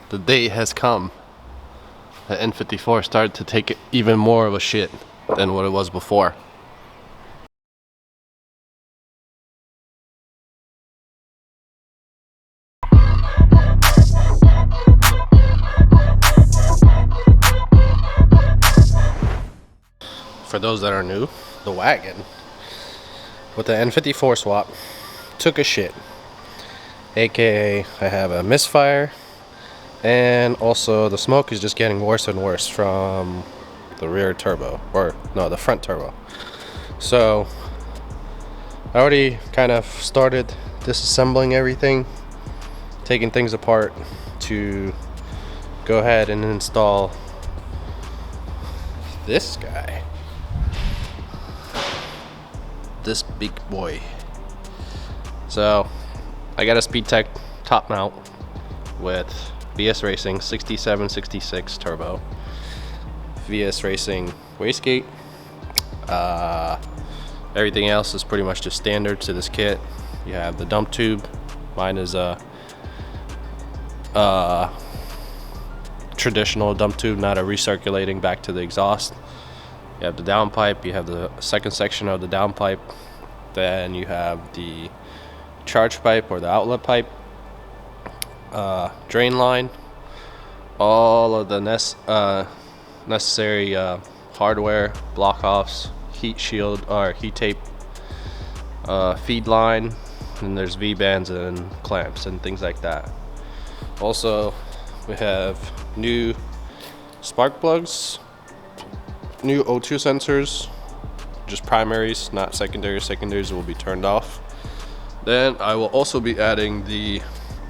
the day has come. The N54 started to take even more of a shit than what it was before. For those that are new, the wagon with the N54 swap took a shit. AKA I have a misfire, and also the smoke is just getting worse and worse from the rear turbo, or no, the front turbo. So I already kind of started disassembling everything, taking things apart to go ahead and install this guy. This big boy. So I got a Speedtech top mount with VS Racing 6766 turbo, VS Racing wastegate. Everything else is pretty much just standard to this kit. You have the dump tube. Mine is a traditional dump tube, not a recirculating back to the exhaust. You have the downpipe, you have the second section of the downpipe, then you have the charge pipe or the outlet pipe, drain line, all of the necessary hardware, block offs, heat shield or heat tape, feed line, and there's V-bands and clamps and things like that. Also, we have new spark plugs, new O2 sensors, just primaries, not secondaries. Secondaries will be turned off. Then I will also be adding the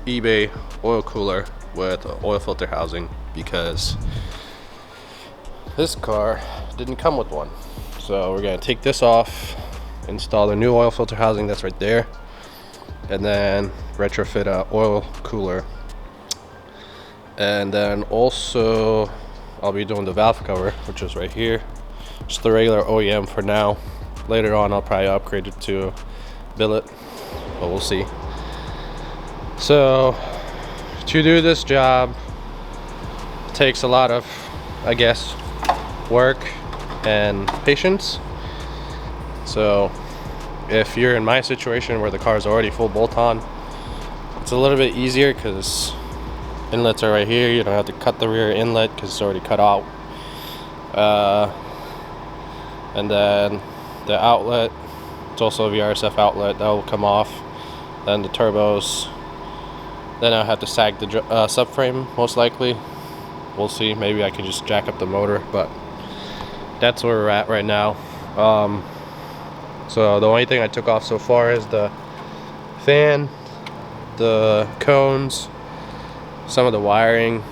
eBay oil cooler with oil filter housing, because this car didn't come with one. So we're gonna take this off, install the new oil filter housing that's right there, and then retrofit a oil cooler. And then also I'll be doing the valve cover, which is right here. Just the regular OEM for now. Later on I'll probably upgrade it to billet, but we'll see. So to do this job takes a lot of, I guess, work and patience. So if you're in my situation where the car is already full bolt-on, it's a little bit easier because inlets are right here. You don't have to cut the rear inlet because it's already cut out. And then the outlet, it's also a VRSF outlet, that will come off. Then the turbos. Then I'll have to sag the subframe, most likely. We'll see. Maybe I can just jack up the motor, but that's where we're at right now. So the only thing I took off so far is the fan, the cones, some of the wiring.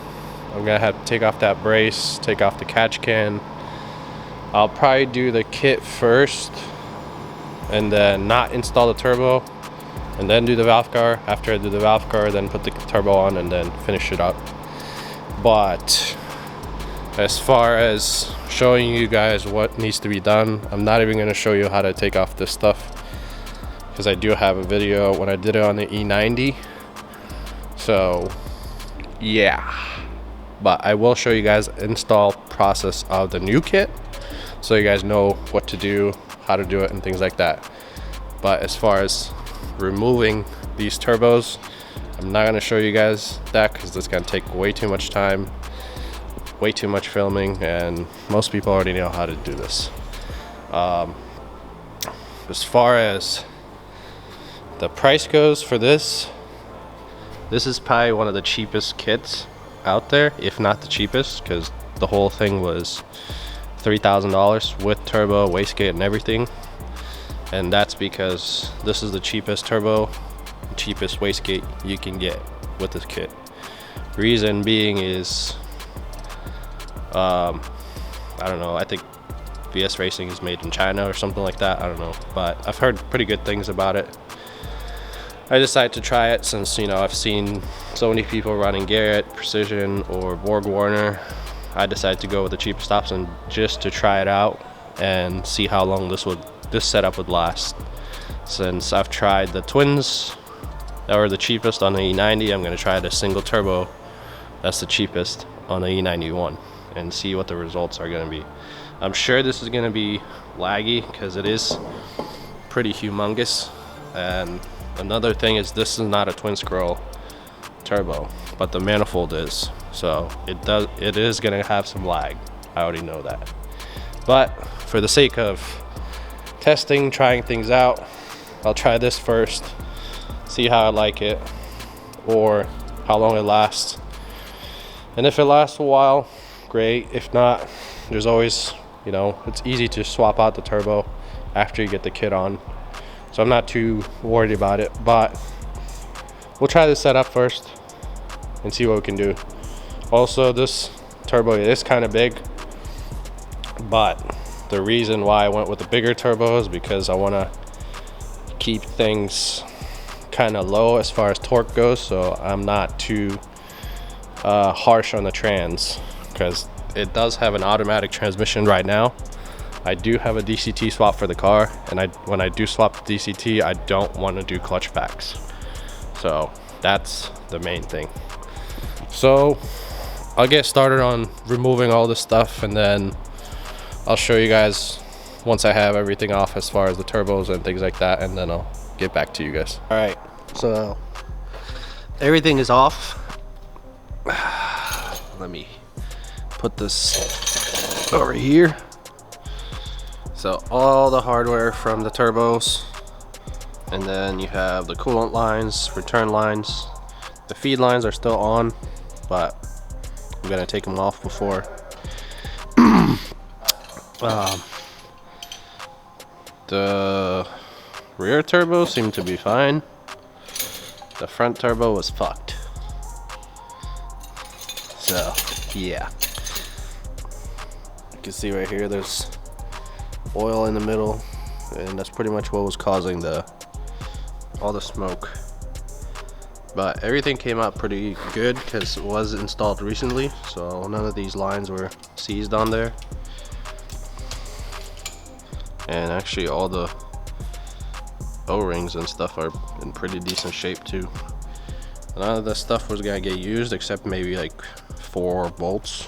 I'm gonna have to take off that brace, take off the catch can. I'll probably do the kit first and then not install the turbo, and then do the valve cover. After I do the valve cover, then put the turbo on and then finish it up. But as far as showing you guys what needs to be done, I'm not even going to show you how to take off this stuff, because I do have a video when I did it on the E90. So yeah, but I will show you guys install process of the new kit, so you guys know what to do, how to do it, and things like that. But as far as removing these turbos, I'm not going to show you guys that because it's going to take way too much time, way too much filming, and most people already know how to do this. As far as the price goes for this is probably one of the cheapest kits out there, if not the cheapest, because the whole thing was $3,000 with turbo, wastegate, and everything. And that's because this is the cheapest turbo, cheapest wastegate you can get with this kit. Reason being is, I don't know, I think VS Racing is made in China or something like that, I don't know, but I've heard pretty good things about it. I decided to try it since, you know, I've seen so many people running Garrett, Precision, or Borg Warner. I decided to go with the cheapest option just to try it out and see how long this setup would last. Since I've tried the twins that were the cheapest on the E90, I'm going to try the single turbo That's the cheapest on the E91, and see what the results are going to be. I'm sure this is going to be laggy because it is pretty humongous. And another thing is, this is not a twin scroll turbo, but the manifold is, so it is going to have some lag. I already know that, but for the sake of testing, trying things out, I'll try this first, see how I like it, or how long it lasts. And if it lasts a while, great. If not, there's always, you know, it's easy to swap out the turbo after you get the kit on, so I'm not too worried about it. But we'll try this setup first and see what we can do. Also, this turbo is kind of big, but the reason why I went with the bigger turbo is because I want to keep things kind of low as far as torque goes, so I'm not too harsh on the trans, because it does have an automatic transmission right now. I do have a DCT swap for the car, and when I do swap the DCT, I don't want to do clutch packs, so that's the main thing. So I'll get started on removing all this stuff, and then I'll show you guys once I have everything off as far as the turbos and things like that, and then I'll get back to you guys. All right, so everything is off. Let me put this over here. So all the hardware from the turbos, and then you have the coolant lines, return lines. The feed lines are still on, but I'm gonna take them off before the rear turbo seemed to be fine. The front turbo was fucked. So yeah, you can see right here there's oil in the middle, and that's pretty much what was causing all the smoke. But everything came out pretty good because it was installed recently, so none of these lines were seized on there. And actually all the O-rings and stuff are in pretty decent shape too. None of the stuff was gonna get used except maybe like 4 bolts.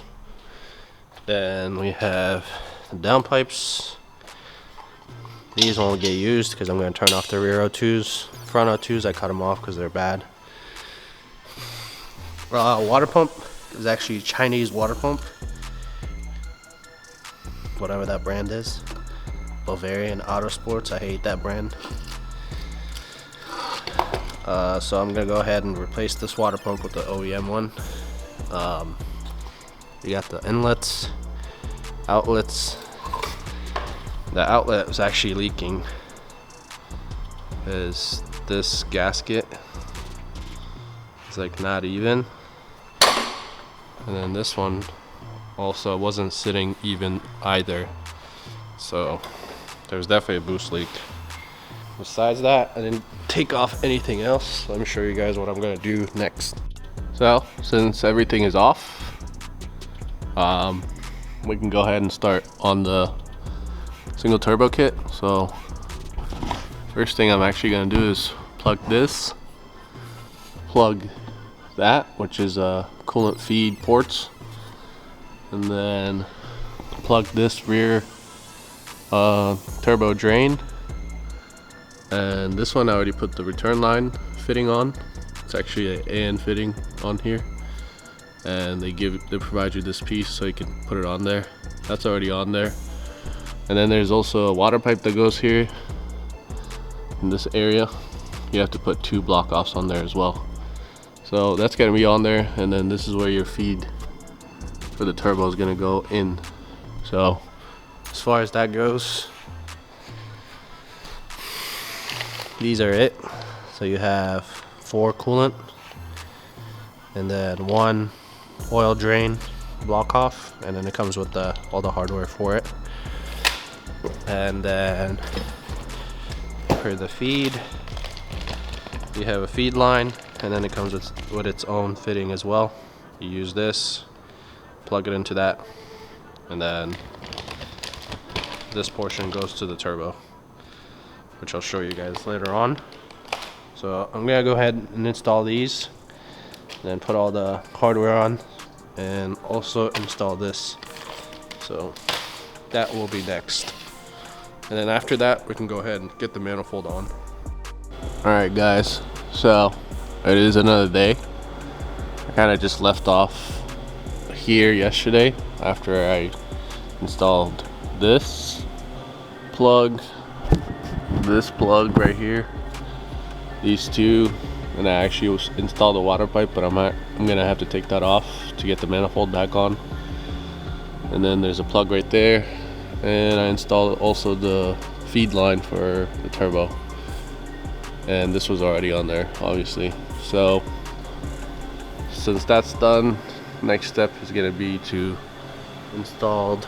Then we have the downpipes. These won't get used because I'm gonna turn off the rear O2s. Front O2s, I cut them off because they're bad. Water pump is actually Chinese water pump, whatever that brand is. Bavarian Autosports, I hate that brand. So I'm gonna go ahead and replace this water pump with the OEM one. You got the inlets, outlets. The outlet was actually leaking because this gasket is like not even, and then this one also wasn't sitting even either, so there's definitely a boost leak. Besides that, I didn't take off anything else. Let me show you guys what I'm gonna do next. So since everything is off, we can go ahead and start on the single turbo kit. So first thing I'm actually gonna do is plug this, plug that, which is coolant feed ports, and then plug this rear turbo drain. And this one I already put the return line fitting on. It's actually an AN fitting on here, and they provide you this piece so you can put it on there. That's already on there. And then there's also a water pipe that goes here in this area. You have to put 2 block offs on there as well, so that's gonna be on there. And then this is where your feed for the turbo is gonna go in. So as far as that goes, these are it. So you have 4 coolant, and then 1 oil drain block off, and then it comes with all the hardware for it. And then for the feed, you have a feed line, and then it comes with its own fitting as well. You use this, plug it into that, and then this portion goes to the turbo, which I'll show you guys later on. So I'm gonna go ahead and install these, then put all the hardware on, and also install this. So that will be next. And then after that, we can go ahead and get the manifold on. Alright guys, so it is another day. I kind of just left off here yesterday after I installed this plug right here, these two, and I actually installed a water pipe, but I'm gonna have to take that off to get the manifold back on. And then there's a plug right there, and I installed also the feed line for the turbo, and this was already on there obviously. So since that's done, next step is gonna be to install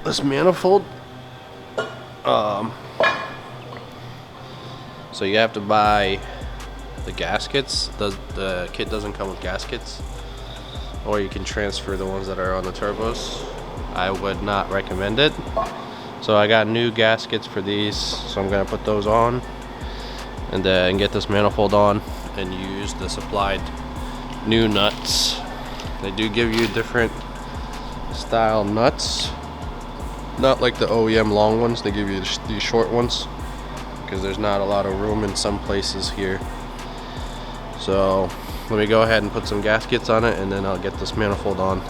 this manifold. So you have to buy the gaskets. The kit doesn't come with gaskets, or you can transfer the ones that are on the turbos. I would not recommend it. So I got new gaskets for these, so I'm gonna put those on and then get this manifold on and use the supplied new nuts. They do give you different style nuts, not like the OEM long ones. They give you these short ones because there's not a lot of room in some places here. So let me go ahead and put some gaskets on it, and then I'll get this manifold on.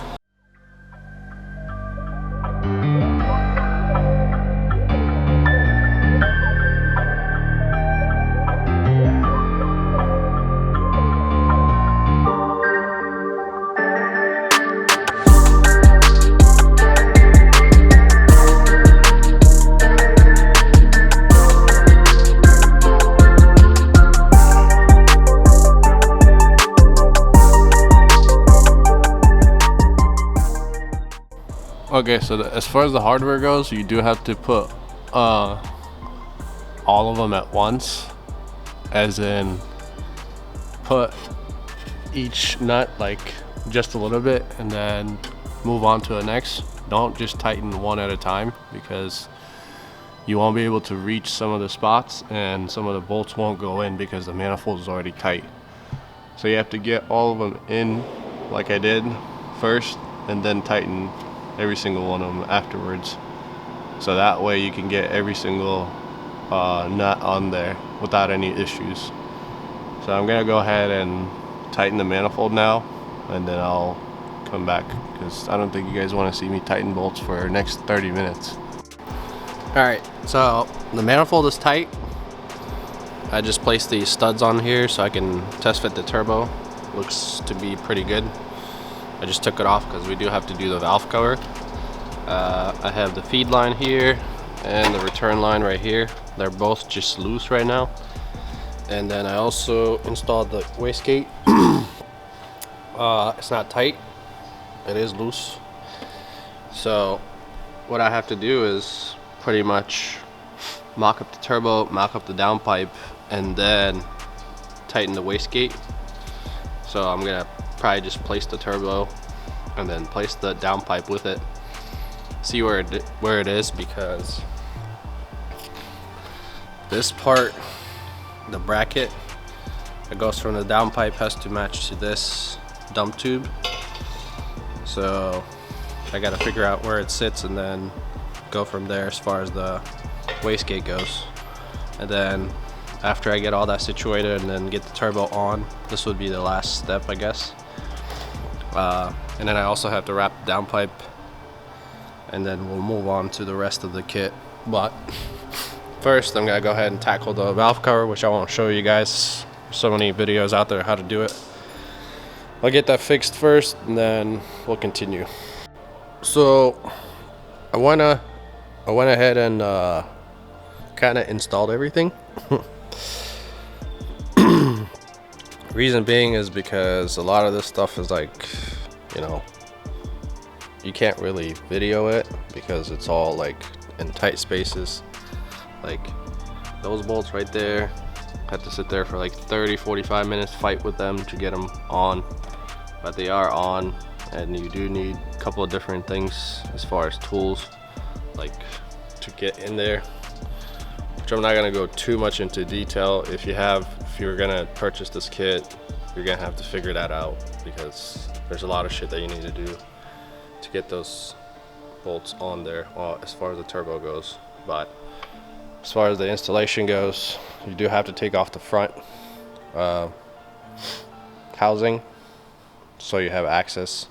Okay, so as far as the hardware goes, you do have to put all of them at once, as in put each nut like just a little bit and then move on to the next. Don't just tighten one at a time, because you won't be able to reach some of the spots and some of the bolts won't go in because the manifold is already tight. So you have to get all of them in like I did first, and then tighten every single one of them afterwards, so that way you can get every single nut on there without any issues. So I'm gonna go ahead and tighten the manifold now, and then I'll come back, because I don't think you guys want to see me tighten bolts for the next 30 minutes. Alright, so the manifold is tight. I just placed these studs on here so I can test fit the turbo. Looks to be pretty good. I just took it off because we do have to do the valve cover. I have the feed line here and the return line right here. They're both just loose right now. And then I also installed the wastegate. It's not tight, it is loose. So what I have to do is pretty much mock up the turbo, mock up the downpipe, and then tighten the wastegate. So I'm gonna probably just place the turbo and then place the downpipe with it, see where it is, because this part, the bracket that goes from the downpipe, has to match to this dump tube. So I gotta figure out where it sits and then go from there as far as the wastegate goes. And then after I get all that situated and then get the turbo on, this would be the last step, I guess. And then I also have to wrap the downpipe, and then we'll move on to the rest of the kit. But first I'm gonna go ahead and tackle the valve cover, which I won't show you guys. There's so many videos out there how to do it. I'll get that fixed first, and then we'll continue. So I went ahead and kind of installed everything. Reason being is because a lot of this stuff is like, you know, you can't really video it because it's all like in tight spaces. Like those bolts right there, I had to sit there for like 30-45 minutes, fight with them to get them on, but they are on. And you do need a couple of different things as far as tools, like to get in there, which I'm not gonna go too much into detail. If you're gonna purchase this kit, you're gonna have to figure that out, because there's a lot of shit that you need to do to get those bolts on there, as far as the turbo goes. But as far as the installation goes, you do have to take off the front housing so you have access,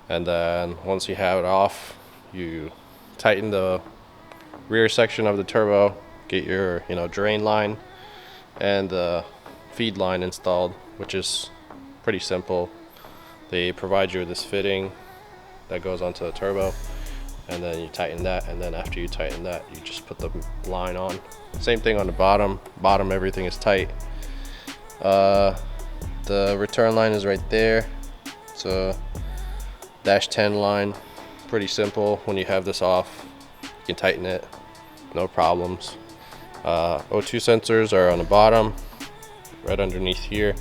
and then once you have it off, you tighten the rear section of the turbo, get your drain line and the feed line installed, which is pretty simple. They provide you with this fitting that goes onto the turbo, and then you tighten that, and then after you tighten that, you just put the line on. Same thing on the bottom. Everything is tight. The return line is right there. It's a -10 line. Pretty simple. When you have this off, you can tighten it, no problems. O2 sensors are on the bottom, right underneath here.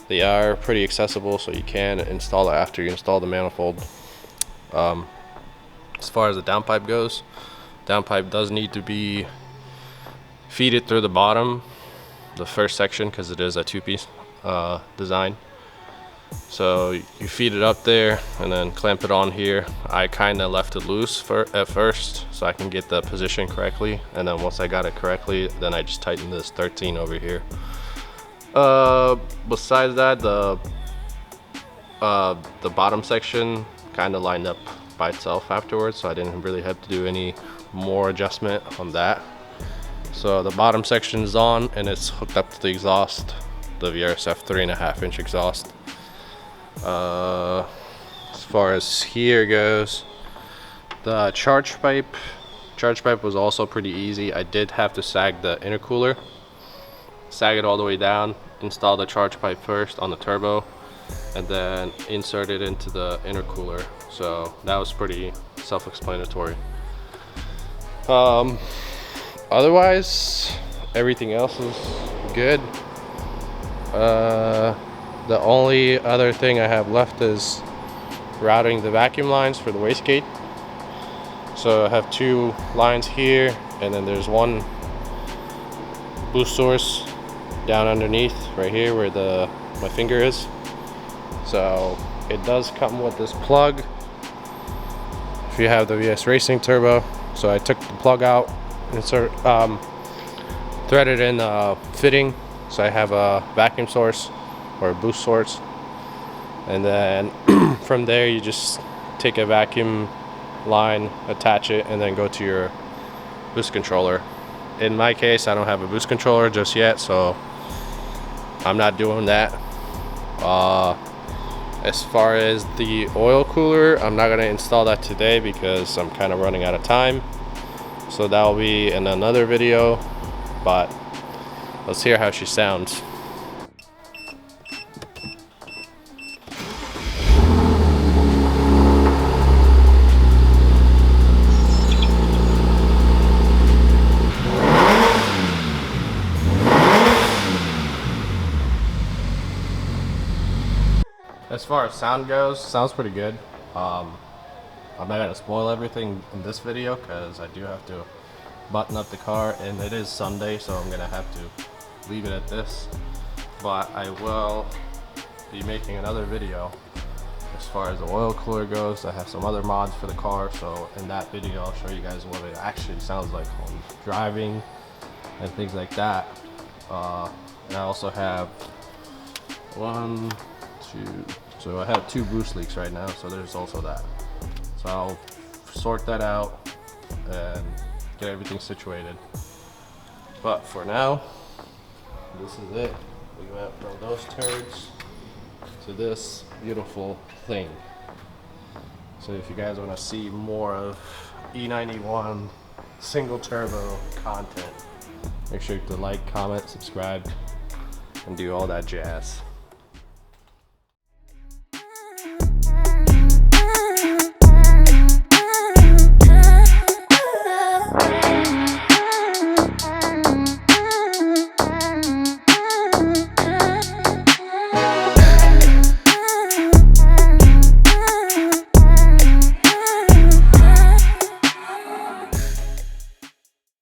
They are pretty accessible, so you can install it after you install the manifold. As far as the downpipe goes, downpipe does need to be feeded through the bottom, the first section, because it is a two-piece design. So you feed it up there and then clamp it on here. I kind of left it loose at first so I can get the position correctly, and then once I got it correctly, then I just tightened this 13 over here. Besides that, the bottom section kind of lined up by itself afterwards, so I didn't really have to do any more adjustment on that. So the bottom section is on, and it's hooked up to the exhaust, the VRSF 3.5-inch exhaust. As far as here goes, the charge pipe was also pretty easy. I did have to sag the intercooler, sag it all the way down, install the charge pipe first on the turbo, and then insert it into the intercooler. So that was pretty self-explanatory. Otherwise, everything else is good. The only other thing I have left is routing the vacuum lines for the wastegate. So I have two lines here, and then there's one boost source down underneath right here where my finger is. So it does come with this plug if you have the VS Racing turbo. So I took the plug out and threaded in a fitting, so I have a vacuum source or a boost source, and then from there you just take a vacuum line, attach it, and then go to your boost controller. In my case, I don't have a boost controller just yet, so I'm not doing that. As far as the oil cooler, I'm not going to install that today because I'm kind of running out of time, so that will be in another video. But let's hear how she sounds. As far as sound goes, sounds pretty good. I'm not gonna spoil everything in this video because I do have to button up the car, and it is Sunday, so I'm gonna have to leave it at this. But I will be making another video as far as the oil cooler goes. I have some other mods for the car, so in that video I'll show you guys what it actually sounds like when driving and things like that. And I also have so I have 2 boost leaks right now, so there's also that. So I'll sort that out and get everything situated. But for now, this is it. We went from those turds to this beautiful thing. So if you guys want to see more of E91 single turbo content, make sure to like, comment, subscribe, and do all that jazz.